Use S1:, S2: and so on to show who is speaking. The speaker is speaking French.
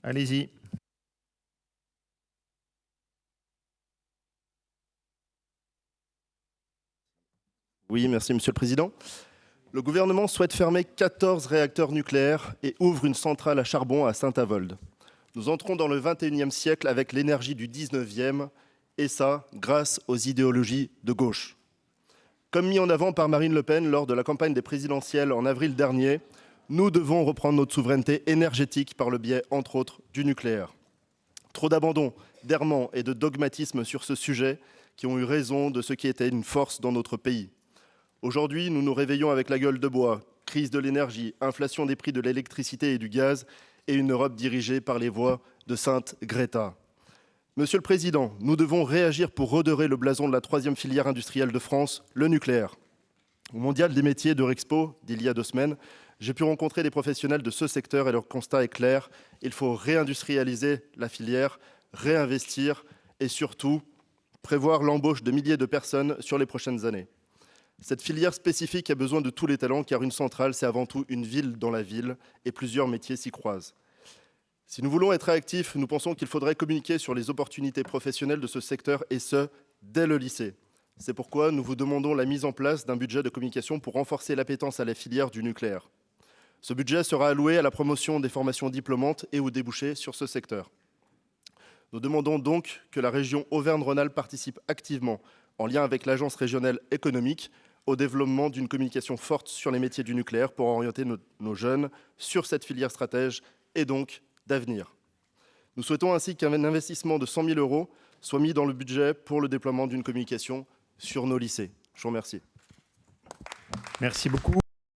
S1: Allez-y.
S2: Oui, merci Monsieur le Président. Le gouvernement souhaite fermer 14 réacteurs nucléaires et ouvre une centrale à charbon à Saint-Avold. Nous entrons dans le 21e siècle avec l'énergie du 19e, et ça grâce aux idéologies de gauche. Comme mis en avant par Marine Le Pen lors de la campagne des présidentielles en avril dernier, nous devons reprendre notre souveraineté énergétique par le biais, entre autres, du nucléaire. Trop d'abandon, d'errement et de dogmatisme sur ce sujet qui ont eu raison de ce qui était une force dans notre pays. Aujourd'hui, nous nous réveillons avec la gueule de bois, crise de l'énergie, inflation des prix de l'électricité et du gaz et une Europe dirigée par les voix de Sainte Greta. Monsieur le Président, nous devons réagir pour redorer le blason de la troisième filière industrielle de France, le nucléaire. Au Mondial des métiers d'Eurexpo, d'il y a 2 semaines, j'ai pu rencontrer des professionnels de ce secteur et leur constat est clair. Il faut réindustrialiser la filière, réinvestir et surtout prévoir l'embauche de milliers de personnes sur les prochaines années. Cette filière spécifique a besoin de tous les talents car une centrale, c'est avant tout une ville dans la ville et plusieurs métiers s'y croisent. Si nous voulons être réactifs, nous pensons qu'il faudrait communiquer sur les opportunités professionnelles de ce secteur et ce, dès le lycée. C'est pourquoi nous vous demandons la mise en place d'un budget de communication pour renforcer l'appétence à la filière du nucléaire. Ce budget sera alloué à la promotion des formations diplômantes et aux débouchés sur ce secteur. Nous demandons donc que la région Auvergne-Rhône-Alpes participe activement, en lien avec l'Agence régionale économique, au développement d'une communication forte sur les métiers du nucléaire pour orienter nos jeunes sur cette filière stratège et donc d'avenir. Nous souhaitons ainsi qu'un investissement de 100 000 € soit mis dans le budget pour le déploiement d'une communication sur nos lycées. Je vous remercie.
S1: Merci beaucoup.